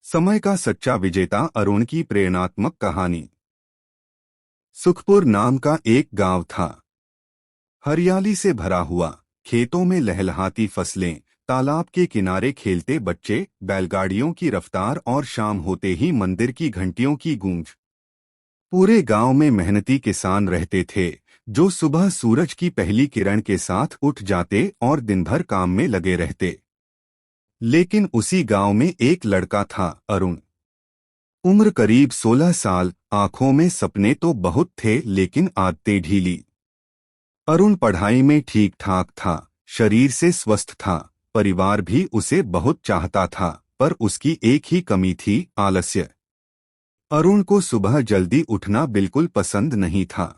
समय का सच्चा विजेता अरुण की प्रेरणात्मक कहानी। सुखपुर नाम का एक गांव था। हरियाली से भरा हुआ, खेतों में लहलहाती फसलें, तालाब के किनारे खेलते बच्चे, बैलगाड़ियों की रफ्तार और शाम होते ही मंदिर की घंटियों की गूंज। पूरे गांव में मेहनती किसान रहते थे, जो सुबह सूरज की पहली किरण के साथ उठ जाते और दिन भर काम में लगे रहते। लेकिन उसी गांव में एक लड़का था, अरुण। उम्र करीब 16 साल, आंखों में सपने तो बहुत थे लेकिन आदतें ढीली। अरुण पढ़ाई में ठीक ठाक था, शरीर से स्वस्थ था, परिवार भी उसे बहुत चाहता था, पर उसकी एक ही कमी थी, आलस्य। अरुण को सुबह जल्दी उठना बिल्कुल पसंद नहीं था।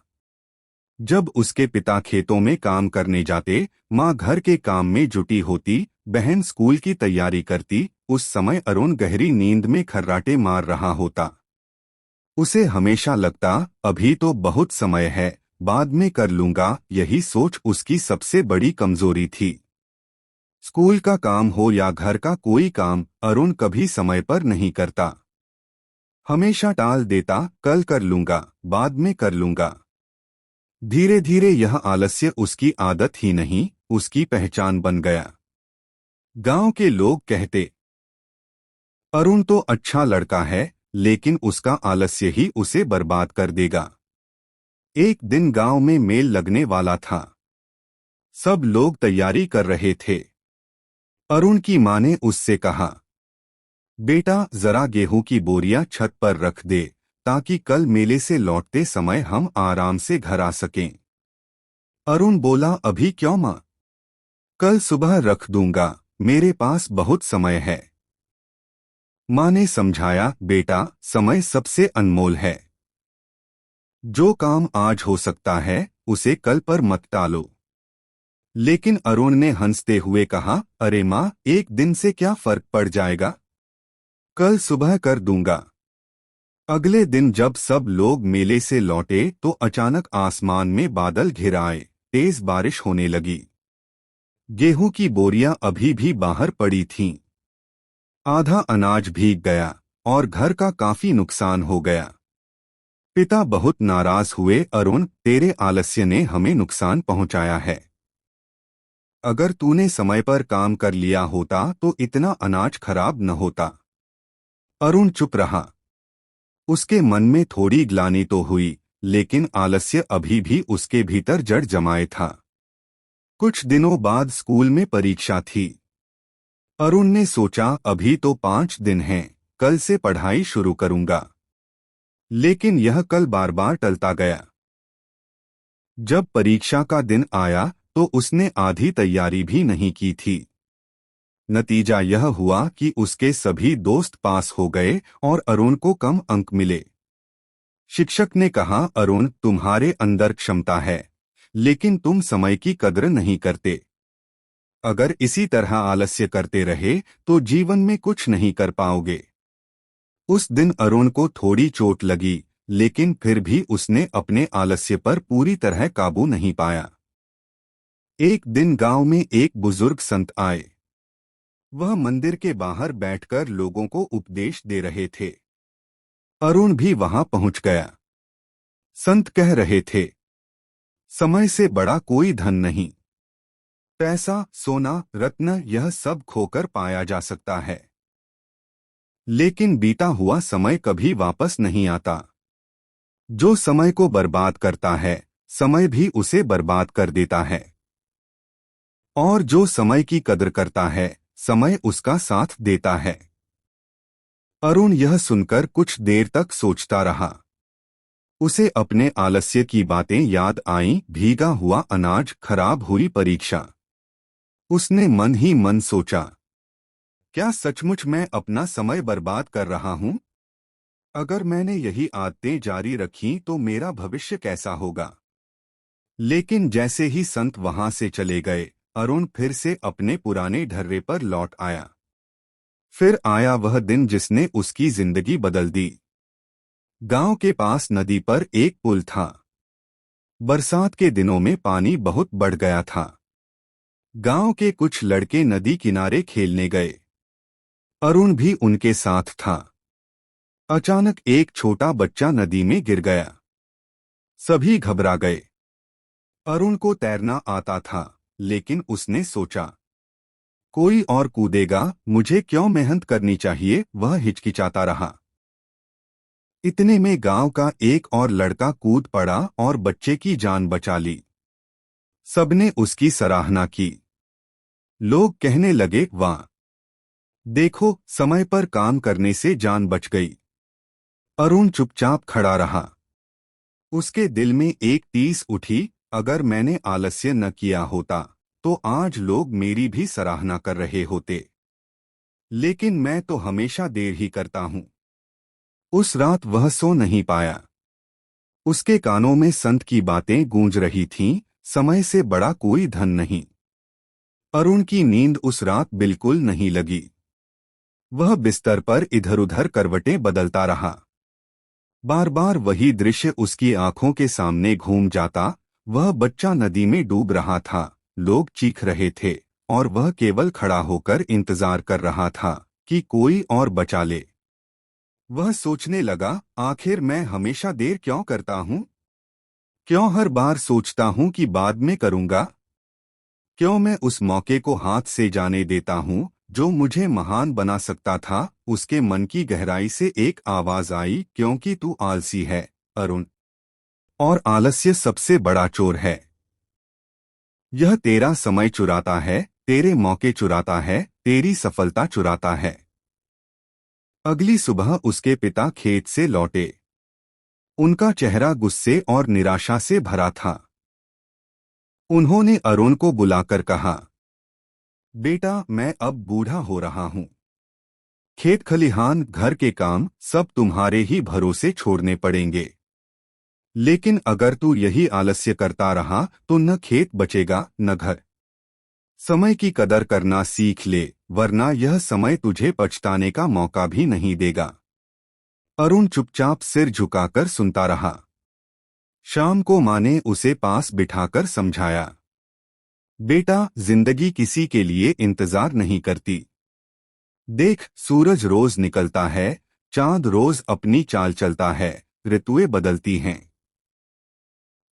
जब उसके पिता खेतों में काम करने जाते, माँ घर के काम में जुटी होती, बहन स्कूल की तैयारी करती, उस समय अरुण गहरी नींद में खर्राटे मार रहा होता। उसे हमेशा लगता, अभी तो बहुत समय है, बाद में कर लूंगा। यही सोच उसकी सबसे बड़ी कमजोरी थी। स्कूल का काम हो या घर का कोई काम, अरुण कभी समय पर नहीं करता। हमेशा टाल देता, कल कर लूंगा, बाद में कर लूंगा। धीरे धीरे यह आलस्य उसकी आदत ही नहीं, उसकी पहचान बन गया। गांव के लोग कहते, अरुण तो अच्छा लड़का है, लेकिन उसका आलस्य ही उसे बर्बाद कर देगा। एक दिन गांव में मेल लगने वाला था। सब लोग तैयारी कर रहे थे। अरुण की मां ने उससे कहा, बेटा जरा गेहूं की बोरियां छत पर रख दे, ताकि कल मेले से लौटते समय हम आराम से घर आ सकें। अरुण बोला, अभी क्यों मां? कल सुबह रख दूंगा, मेरे पास बहुत समय है। मां ने समझाया, बेटा समय सबसे अनमोल है। जो काम आज हो सकता है, उसे कल पर मत टालो। लेकिन अरुण ने हंसते हुए कहा, अरे माँ, एक दिन से क्या फर्क पड़ जाएगा, कल सुबह कर दूंगा। अगले दिन जब सब लोग मेले से लौटे तो अचानक आसमान में बादल घिर आए, तेज बारिश होने लगी। गेहूं की बोरियां अभी भी बाहर पड़ी थीं। आधा अनाज भीग गया और घर का काफी नुकसान हो गया। पिता बहुत नाराज हुए, अरुण, तेरे आलस्य ने हमें नुकसान पहुंचाया है। अगर तूने समय पर काम कर लिया होता तो इतना अनाज खराब न होता। अरुण चुप रहा। उसके मन में थोड़ी ग्लानि तो हुई, लेकिन आलस्य अभी भी उसके भीतर जड़ जमाए था। कुछ दिनों बाद स्कूल में परीक्षा थी। अरुण ने सोचा, अभी तो 5 दिन हैं, कल से पढ़ाई शुरू करूंगा। लेकिन यह कल बार बार टलता गया। जब परीक्षा का दिन आया तो उसने आधी तैयारी भी नहीं की थी। नतीजा यह हुआ कि उसके सभी दोस्त पास हो गए और अरुण को कम अंक मिले। शिक्षक ने कहा, अरुण, तुम्हारे अंदर क्षमता है, लेकिन तुम समय की कद्र नहीं करते। अगर इसी तरह आलस्य करते रहे तो जीवन में कुछ नहीं कर पाओगे। उस दिन अरुण को थोड़ी चोट लगी, लेकिन फिर भी उसने अपने आलस्य पर पूरी तरह काबू नहीं पाया। एक दिन गांव में एक बुजुर्ग संत आए। वह मंदिर के बाहर बैठकर लोगों को उपदेश दे रहे थे। अरुण भी वहां पहुंच गया। संत कह रहे थे, समय से बड़ा कोई धन नहीं। पैसा, सोना, रत्न, यह सब खोकर पाया जा सकता है, लेकिन बीता हुआ समय कभी वापस नहीं आता। जो समय को बर्बाद करता है, समय भी उसे बर्बाद कर देता है। और जो समय की कद्र करता है, समय उसका साथ देता है। अरुण यह सुनकर कुछ देर तक सोचता रहा। उसे अपने आलस्य की बातें याद आईं, भीगा हुआ अनाज, खराब हुई परीक्षा। उसने मन ही मन सोचा, क्या सचमुच मैं अपना समय बर्बाद कर रहा हूं? अगर मैंने यही आदतें जारी रखीं तो मेरा भविष्य कैसा होगा? लेकिन जैसे ही संत वहां से चले गए, अरुण फिर से अपने पुराने ढर्रे पर लौट आया। फिर आया वह दिन जिसने उसकी जिंदगी बदल दी। गांव के पास नदी पर एक पुल था। बरसात के दिनों में पानी बहुत बढ़ गया था। गांव के कुछ लड़के नदी किनारे खेलने गए। अरुण भी उनके साथ था। अचानक एक छोटा बच्चा नदी में गिर गया। सभी घबरा गए। अरुण को तैरना आता था, लेकिन उसने सोचा, कोई और कूदेगा, मुझे क्यों मेहनत करनी चाहिए। वह हिचकिचाता रहा। इतने में गांव का एक और लड़का कूद पड़ा और बच्चे की जान बचा ली। सबने उसकी सराहना की। लोग कहने लगे, वाह, देखो, समय पर काम करने से जान बच गई। अरुण चुपचाप खड़ा रहा। उसके दिल में एक टीस उठी, अगर मैंने आलस्य न किया होता तो आज लोग मेरी भी सराहना कर रहे होते। लेकिन मैं तो हमेशा देर ही करता हूं। उस रात वह सो नहीं पाया। उसके कानों में संत की बातें गूंज रही थीं, समय से बड़ा कोई धन नहीं। अरुण की नींद उस रात बिल्कुल नहीं लगी। वह बिस्तर पर इधर उधर करवटें बदलता रहा। बार बार वही दृश्य उसकी आंखों के सामने घूम जाता। वह बच्चा नदी में डूब रहा था, लोग चीख रहे थे, और वह केवल खड़ा होकर इंतजार कर रहा था कि कोई और बचा ले। वह सोचने लगा, आखिर मैं हमेशा देर क्यों करता हूँ? क्यों हर बार सोचता हूँ कि बाद में करूँगा? क्यों मैं उस मौके को हाथ से जाने देता हूँ जो मुझे महान बना सकता था? उसके मन की गहराई से एक आवाज आई, क्योंकि तू आलसी है, अरुण। और आलस्य सबसे बड़ा चोर है। यह तेरा समय चुराता है, तेरे मौके चुराता है, तेरी सफलता चुराता है। अगली सुबह उसके पिता खेत से लौटे। उनका चेहरा गुस्से और निराशा से भरा था। उन्होंने अरुण को बुलाकर कहा, बेटा, मैं अब बूढ़ा हो रहा हूँ। खेत खलिहान घर के काम सब तुम्हारे ही भरोसे छोड़ने पड़ेंगे। लेकिन अगर तू यही आलस्य करता रहा तो न खेत बचेगा न घर। समय की कदर करना सीख ले, वरना यह समय तुझे पछताने का मौका भी नहीं देगा। अरुण चुपचाप सिर झुकाकर सुनता रहा। शाम को माँ ने उसे पास बिठाकर समझाया, बेटा, जिंदगी किसी के लिए इंतजार नहीं करती। देख, सूरज रोज निकलता है, चांद रोज अपनी चाल चलता है, ऋतुएं बदलती हैं।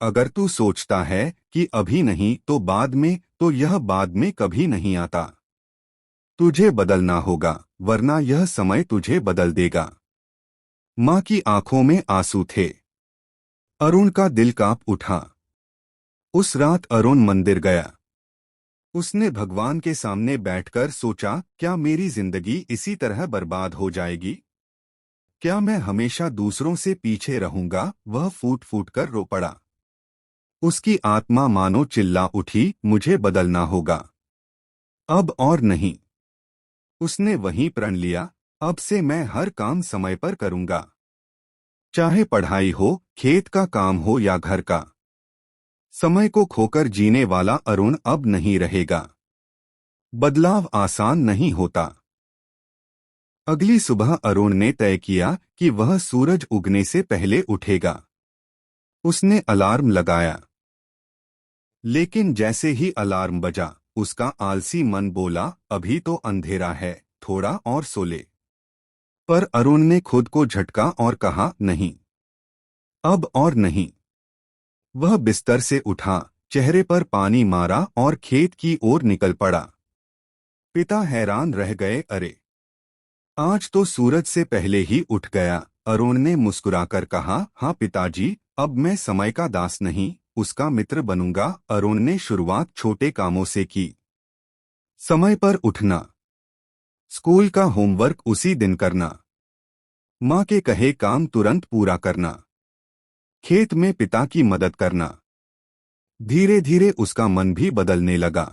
अगर तू सोचता है कि अभी नहीं तो बाद में, तो यह बाद में कभी नहीं आता। तुझे बदलना होगा, वरना यह समय तुझे बदल देगा। माँ की आंखों में आंसू थे। अरुण का दिल कांप उठा। उस रात अरुण मंदिर गया। उसने भगवान के सामने बैठकर सोचा, क्या मेरी जिंदगी इसी तरह बर्बाद हो जाएगी? क्या मैं हमेशा दूसरों से पीछे रहूंगा? वह फूट फूट कर रो पड़ा। उसकी आत्मा मानो चिल्ला उठी, मुझे बदलना होगा, अब और नहीं। उसने वहीं प्रण लिया, अब से मैं हर काम समय पर करूंगा। चाहे पढ़ाई हो, खेत का काम हो या घर का। समय को खोकर जीने वाला अरुण अब नहीं रहेगा। बदलाव आसान नहीं होता। अगली सुबह अरुण ने तय किया कि वह सूरज उगने से पहले उठेगा। उसने अलार्म लगाया। लेकिन जैसे ही अलार्म बजा, उसका आलसी मन बोला, अभी तो अंधेरा है, थोड़ा और सो ले। पर अरुण ने खुद को झटका और कहा, नहीं, अब और नहीं। वह बिस्तर से उठा, चेहरे पर पानी मारा और खेत की ओर निकल पड़ा। पिता हैरान रह गए, अरे, आज तो सूरज से पहले ही उठ गया। अरुण ने मुस्कुराकर कहा, हाँ पिताजी, अब मैं समय का दास नहीं, उसका मित्र बनूंगा। अरुण ने शुरुआत छोटे कामों से की। समय पर उठना, स्कूल का होमवर्क उसी दिन करना, माँ के कहे काम तुरंत पूरा करना, खेत में पिता की मदद करना। धीरे धीरे उसका मन भी बदलने लगा।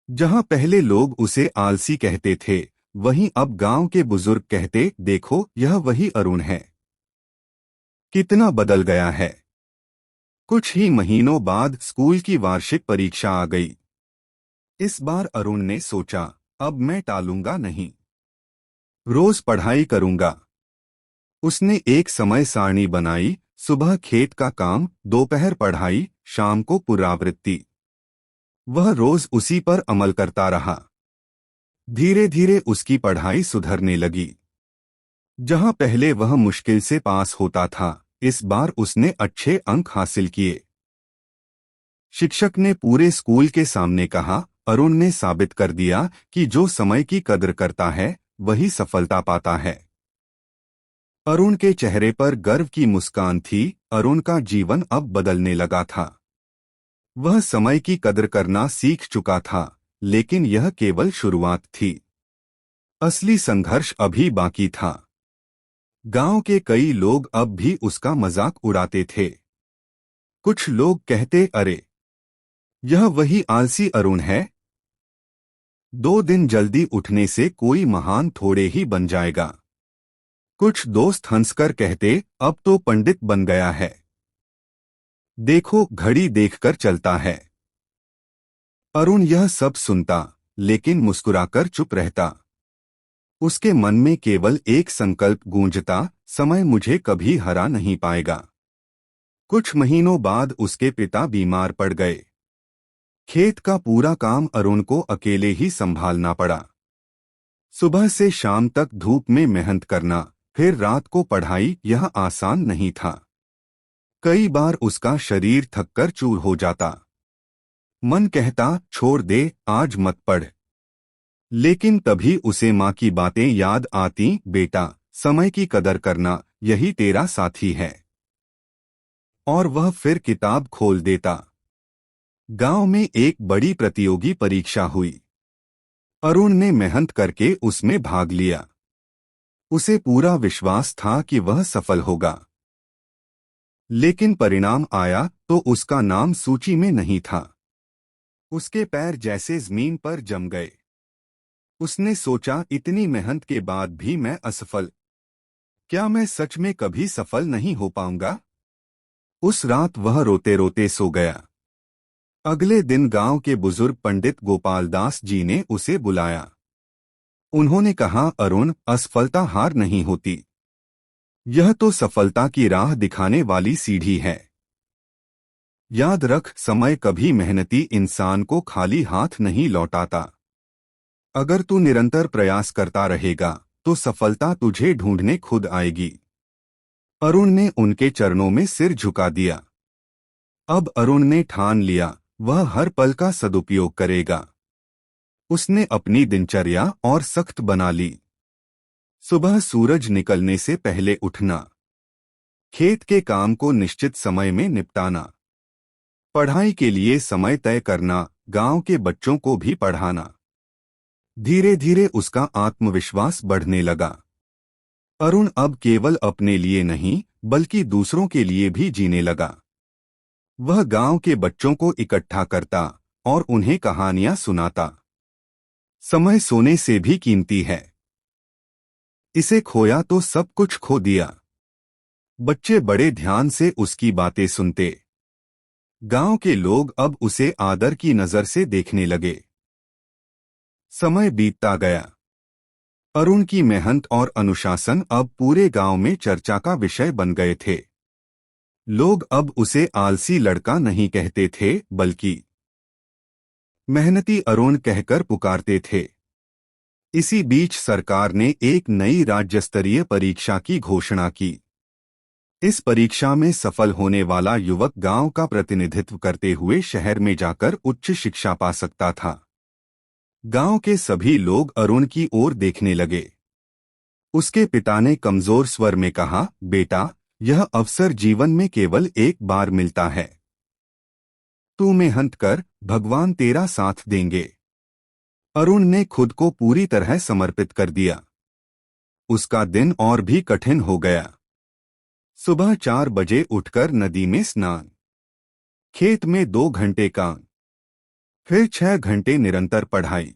जहाँ पहले लोग उसे आलसी कहते थे, वहीं अब गांव के बुजुर्ग कहते, देखो, यह वही अरुण है। कितना बदल गया है। कुछ ही महीनों बाद स्कूल की वार्षिक परीक्षा आ गई। इस बार अरुण ने सोचा, अब मैं टालूंगा नहीं, रोज पढ़ाई करूंगा। उसने एक समय सारणी बनाई, सुबह खेत का काम, दोपहर पढ़ाई, शाम को पुनरावृत्ति। वह रोज उसी पर अमल करता रहा। धीरे धीरे उसकी पढ़ाई सुधरने लगी। जहां पहले वह मुश्किल से पास होता था, इस बार उसने अच्छे अंक हासिल किए। शिक्षक ने पूरे स्कूल के सामने कहा, अरुण ने साबित कर दिया कि जो समय की कद्र करता है वही सफलता पाता है। अरुण के चेहरे पर गर्व की मुस्कान थी। अरुण का जीवन अब बदलने लगा था। वह समय की कद्र करना सीख चुका था, लेकिन यह केवल शुरुआत थी। असली संघर्ष अभी बाकी था। गांव के कई लोग अब भी उसका मजाक उड़ाते थे। कुछ लोग कहते, अरे यह वही आलसी अरुण है। 2 दिन जल्दी उठने से कोई महान थोड़े ही बन जाएगा। कुछ दोस्त हंसकर कहते, अब तो पंडित बन गया है। देखो घड़ी देखकर चलता है। अरुण यह सब सुनता, लेकिन मुस्कुराकर चुप रहता। उसके मन में केवल एक संकल्प गूंजता, समय मुझे कभी हरा नहीं पाएगा। कुछ महीनों बाद उसके पिता बीमार पड़ गए। खेत का पूरा काम अरुण को अकेले ही संभालना पड़ा। सुबह से शाम तक धूप में मेहनत करना, फिर रात को पढ़ाई, यह आसान नहीं था। कई बार उसका शरीर थककर चूर हो जाता। मन कहता, छोड़ दे, आज मत पढ़। लेकिन तभी उसे माँ की बातें याद आती, बेटा समय की कदर करना, यही तेरा साथी है। और वह फिर किताब खोल देता। गांव में एक बड़ी प्रतियोगी परीक्षा हुई। अरुण ने मेहनत करके उसमें भाग लिया। उसे पूरा विश्वास था कि वह सफल होगा। लेकिन परिणाम आया तो उसका नाम सूची में नहीं था। उसके पैर जैसे जमीन पर जम गए। उसने सोचा, इतनी मेहनत के बाद भी मैं असफल। क्या मैं सच में कभी सफल नहीं हो पाऊंगा? उस रात वह रोते रोते सो गया। अगले दिन गांव के बुजुर्ग पंडित गोपाल दास जी ने उसे बुलाया। उन्होंने कहा, अरुण, असफलता हार नहीं होती। यह तो सफलता की राह दिखाने वाली सीढ़ी है। याद रख, समय कभी मेहनती इंसान को खाली हाथ नहीं लौटाता। अगर तू निरंतर प्रयास करता रहेगा तो सफलता तुझे ढूंढने खुद आएगी। अरुण ने उनके चरणों में सिर झुका दिया। अब अरुण ने ठान लिया, वह हर पल का सदुपयोग करेगा। उसने अपनी दिनचर्या और सख्त बना ली। सुबह सूरज निकलने से पहले उठना, खेत के काम को निश्चित समय में निपटाना, पढ़ाई के लिए समय तय करना, गांव के बच्चों को भी पढ़ाना। धीरे धीरे उसका आत्मविश्वास बढ़ने लगा। अरुण अब केवल अपने लिए नहीं, बल्कि दूसरों के लिए भी जीने लगा। वह गांव के बच्चों को इकट्ठा करता और उन्हें कहानियां सुनाता। समय सोने से भी कीमती है। इसे खोया तो सब कुछ खो दिया। बच्चे बड़े ध्यान से उसकी बातें सुनते। गांव के लोग अब उसे आदर की नजर से देखने लगे। समय बीतता गया। अरुण की मेहनत और अनुशासन अब पूरे गांव में चर्चा का विषय बन गए थे। लोग अब उसे आलसी लड़का नहीं कहते थे, बल्कि मेहनती अरुण कहकर पुकारते थे। इसी बीच सरकार ने एक नई राज्य स्तरीय परीक्षा की घोषणा की। इस परीक्षा में सफल होने वाला युवक गांव का प्रतिनिधित्व करते हुए शहर में जाकर उच्च शिक्षा पा सकता था। गांव के सभी लोग अरुण की ओर देखने लगे। उसके पिता ने कमजोर स्वर में कहा, बेटा, यह अवसर जीवन में केवल एक बार मिलता है। तू मेहनत कर, भगवान तेरा साथ देंगे। अरुण ने खुद को पूरी तरह समर्पित कर दिया। उसका दिन और भी कठिन हो गया। सुबह 4 बजे उठकर नदी में स्नान, खेत में 2 घंटे काम, फिर 6 घंटे निरंतर पढ़ाई,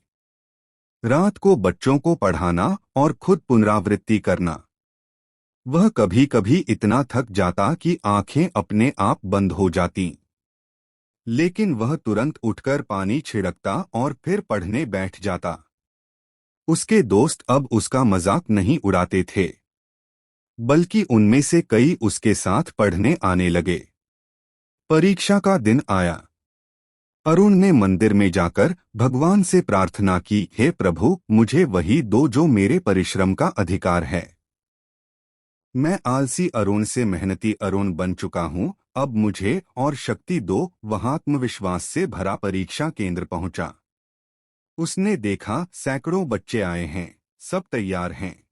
रात को बच्चों को पढ़ाना और खुद पुनरावृत्ति करना। वह कभी कभी इतना थक जाता कि आंखें अपने आप बंद हो जातीं। लेकिन वह तुरंत उठकर पानी छिड़कता और फिर पढ़ने बैठ जाता। उसके दोस्त अब उसका मजाक नहीं उड़ाते थे, बल्कि उनमें से कई उसके साथ पढ़ने आने लगे। परीक्षा का दिन आया। अरुण ने मंदिर में जाकर भगवान से प्रार्थना की, हे प्रभु, मुझे वही दो जो मेरे परिश्रम का अधिकार है। मैं आलसी अरुण से मेहनती अरुण बन चुका हूँ, अब मुझे और शक्ति दो। वह आत्मविश्वास से भरा परीक्षा केंद्र पहुंचा। उसने देखा सैकड़ों बच्चे आए हैं, सब तैयार हैं।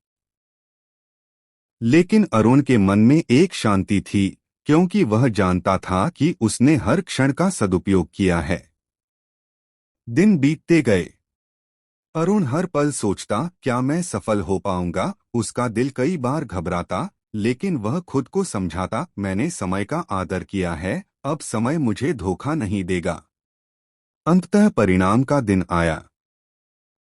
लेकिन अरुण के मन में एक शांति थी, क्योंकि वह जानता था कि उसने हर क्षण का सदुपयोग किया है। दिन बीतते गए। अरुण हर पल सोचता, क्या मैं सफल हो पाऊंगा। उसका दिल कई बार घबराता, लेकिन वह खुद को समझाता, मैंने समय का आदर किया है, अब समय मुझे धोखा नहीं देगा। अंततः परिणाम का दिन आया।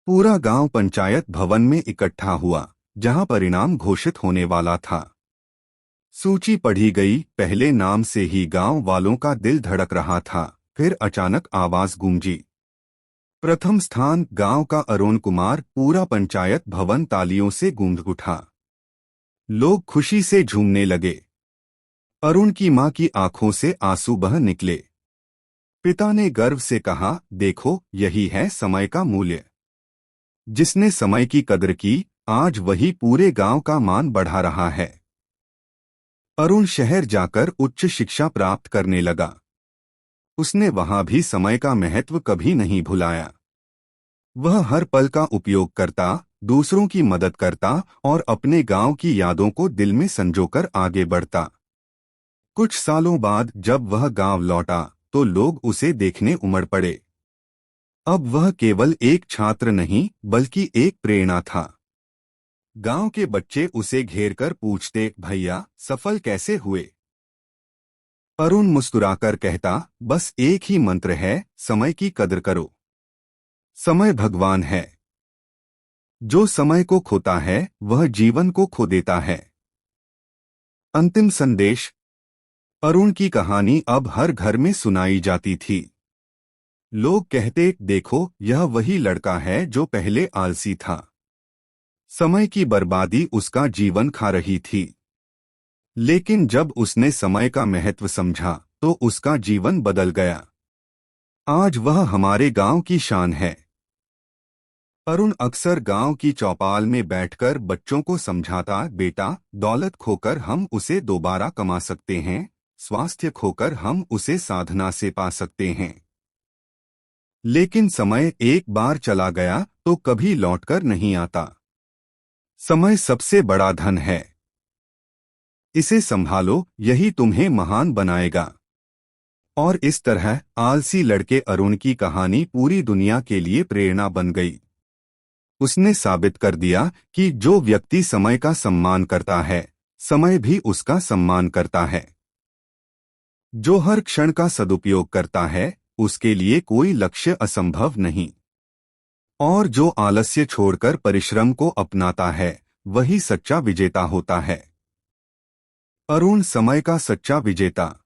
पूरा गांव पंचायत भवन में इकट्ठा हुआ, जहां परिणाम घोषित होने वाला था। सूची पढ़ी गई। पहले नाम से ही गांव वालों का दिल धड़क रहा था। फिर अचानक आवाज गूंजी, प्रथम स्थान गांव का अरुण कुमार। पूरा पंचायत भवन तालियों से गूंज उठा। लोग खुशी से झूमने लगे। अरुण की मां की आंखों से आंसू बह निकले। पिता ने गर्व से कहा, देखो, यही है समय का मूल्य। जिसने समय की कदर की, आज वही पूरे गांव का मान बढ़ा रहा है। अरुण शहर जाकर उच्च शिक्षा प्राप्त करने लगा। उसने वहां भी समय का महत्व कभी नहीं भुलाया। वह हर पल का उपयोग करता, दूसरों की मदद करता और अपने गांव की यादों को दिल में संजोकर आगे बढ़ता। कुछ सालों बाद जब वह गांव लौटा, तो लोग उसे देखने उमड़ पड़े। अब वह केवल एक छात्र नहीं, बल्कि एक प्रेरणा था। गांव के बच्चे उसे घेरकर पूछते, भैया, सफल कैसे हुए। अरुण मुस्कुराकर कहता, बस एक ही मंत्र है, समय की कदर करो। समय भगवान है। जो समय को खोता है, वह जीवन को खो देता है। अंतिम संदेश। अरुण की कहानी अब हर घर में सुनाई जाती थी। लोग कहते, देखो, यह वही लड़का है जो पहले आलसी था। समय की बर्बादी उसका जीवन खा रही थी। लेकिन जब उसने समय का महत्व समझा, तो उसका जीवन बदल गया। आज वह हमारे गांव की शान है। अरुण अक्सर गांव की चौपाल में बैठकर बच्चों को समझाता, बेटा, दौलत खोकर हम उसे दोबारा कमा सकते हैं, स्वास्थ्य खोकर हम उसे साधना से पा सकते हैं। लेकिन समय एक बार चला गया तो कभी लौटकर नहीं आता। समय सबसे बड़ा धन है। इसे संभालो, यही तुम्हें महान बनाएगा। और इस तरह आलसी लड़के अरुण की कहानी पूरी दुनिया के लिए प्रेरणा बन गई। उसने साबित कर दिया कि जो व्यक्ति समय का सम्मान करता है, समय भी उसका सम्मान करता है। जो हर क्षण का सदुपयोग करता है, उसके लिए कोई लक्ष्य असंभव नहीं। और जो आलस्य छोड़कर परिश्रम को अपनाता है, वही सच्चा विजेता होता है। अरुण समय का सच्चा विजेता।